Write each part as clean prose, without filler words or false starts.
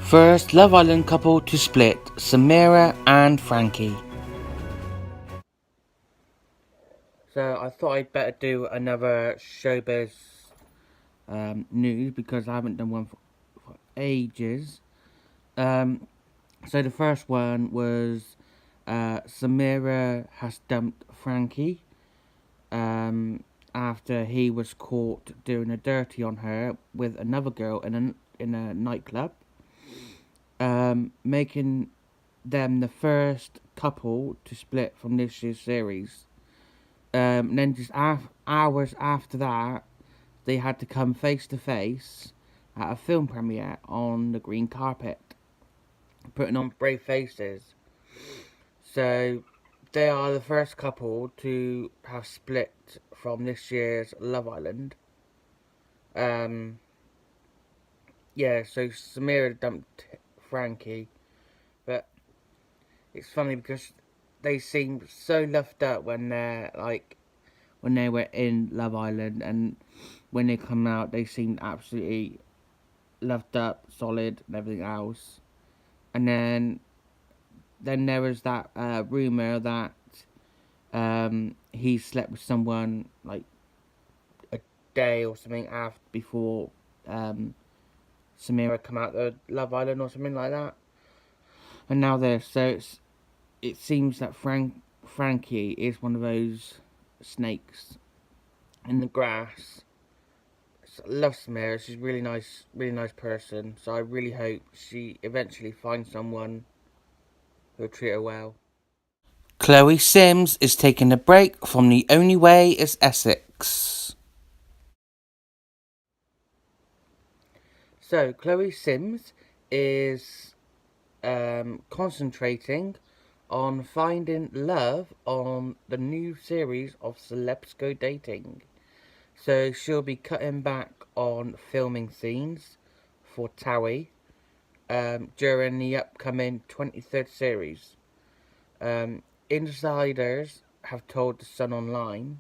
First Love Island couple to split, Samira and Frankie. So I thought I'd better do another Showbiz news because I haven't done one for ages. So the first one was Samira has dumped Frankie after he was caught doing a dirty on her with another girl in a nightclub, making them the first couple to split from this year's series. And then just hours after that, they had to come face to face at a film premiere on the green carpet, putting on brave faces. So they are the first couple to have split from this year's Love Island. Yeah, so Samira dumped Frankie, but it's funny because they seem so loved up when they were in Love Island, and when they come out, they seemed absolutely loved up, solid, and everything else. And then there was that rumor that he slept with someone like a day or something before Samira come out of Love Island or something like that. And now it seems that Frankie is one of those snakes in the grass. I love Samira. She's a really nice person. So I really hope she eventually finds someone who'll treat her well. Chloe Sims is taking a break from The Only Way is Essex. So Chloe Sims is concentrating on finding love on the new series of Celebs Go Dating. So she'll be cutting back on filming scenes for Towie during the upcoming 23rd series. Insiders have told The Sun Online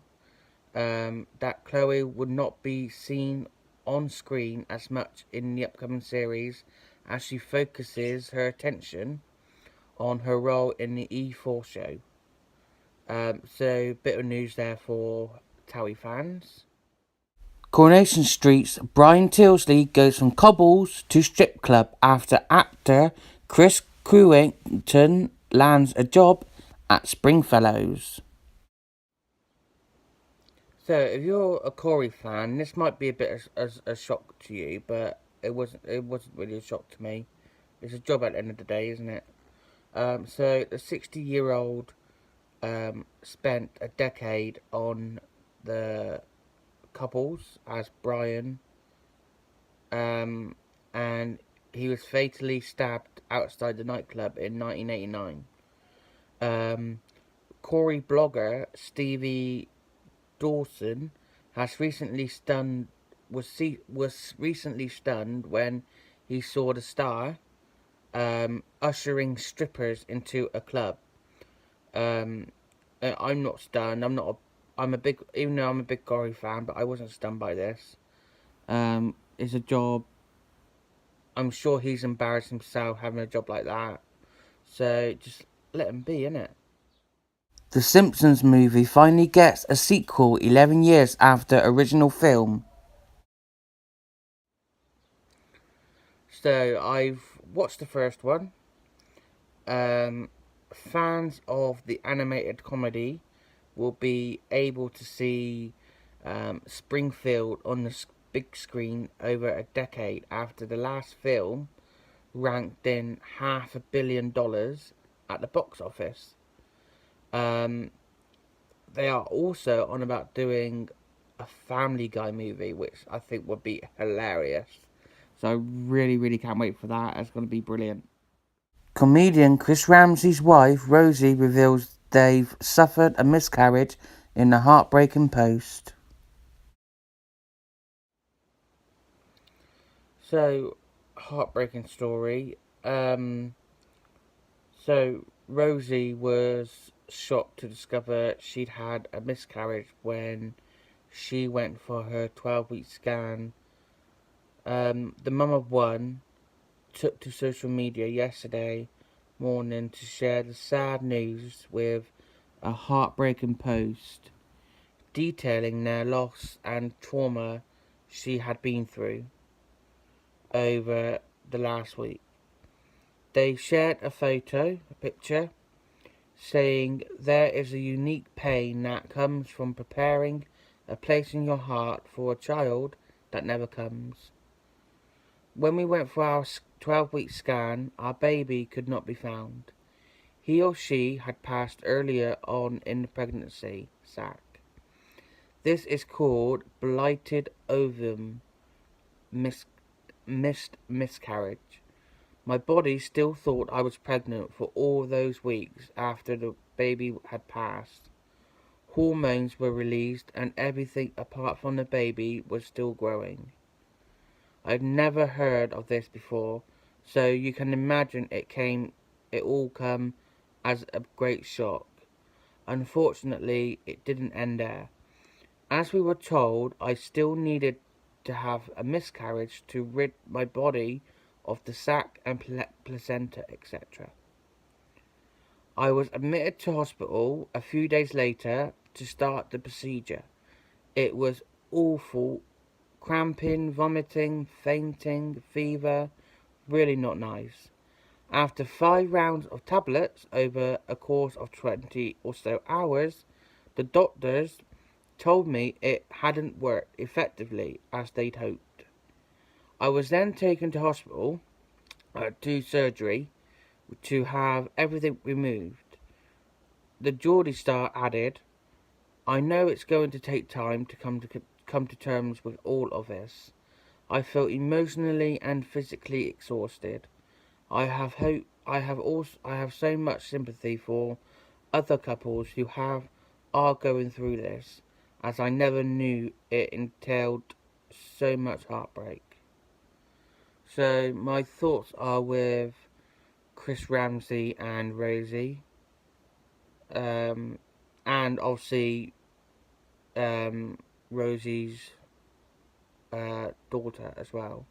that Chloe would not be seen on screen as much in the upcoming series as she focuses her attention on her role in the E4 show. So, bit of news there for Towie fans. Coronation Street's Brian Tilsley goes from cobbles to strip club after actor Chris Ramsey lands a job at Springfellows. So, if you're a Corey fan, this might be a bit of a shock to you, but it wasn't really a shock to me. It's a job at the end of the day, isn't it? So the 60-year-old spent a decade on the couples as Brian, and he was fatally stabbed outside the nightclub in 1989. Corey blogger Stevie Dawson was recently stunned when he saw the star ushering strippers into a club. I'm not stunned. Even though I'm a big Corey fan, but I wasn't stunned by this. It's a job. I'm sure he's embarrassed himself having a job like that. So just let him be, innit? The Simpsons movie finally gets a sequel 11 years after original film. So I've watched the first one. Fans of the animated comedy will be able to see Springfield on the big screen over a decade after the last film ranked in $500 million at the box office. They are also on about doing a Family Guy movie, which I think would be hilarious. So I really can't wait for that. It's going to be brilliant. Comedian Chris Ramsey's wife, Rosie, reveals they've suffered a miscarriage in a heartbreaking post. So, heartbreaking story. So, Rosie was shocked to discover she'd had a miscarriage when she went for her 12-week scan. The mum of one took to social media yesterday morning to share the sad news with a heartbreaking post detailing their loss and trauma she had been through over the last week. They shared a picture, saying there is a unique pain that comes from preparing a place in your heart for a child that never comes. When we went for our 12-week scan, our baby could not be found. He or she had passed earlier on in the pregnancy sac. This is called blighted ovum missed miscarriage. My body still thought I was pregnant for all those weeks after the baby had passed. Hormones were released and everything apart from the baby was still growing. I'd never heard of this before, so you can imagine it all come as a great shock. Unfortunately, it didn't end there. As we were told, I still needed to have a miscarriage to rid my body of the sac and placenta, etc. I was admitted to hospital a few days later to start the procedure. It was awful. Cramping, vomiting, fainting, fever, really not nice. After 5 rounds of tablets over a course of 20 or so hours, the doctors told me it hadn't worked effectively as they'd hoped. I was then taken to hospital to surgery to have everything removed. The Towie Star added, I know it's going to take time to come to terms with all of this. I feel emotionally and physically exhausted. I have so much sympathy for other couples who are going through this, as I never knew it entailed so much heartbreak. So my thoughts are with Chris Ramsey and Rosie, and obviously Rosie's daughter as well.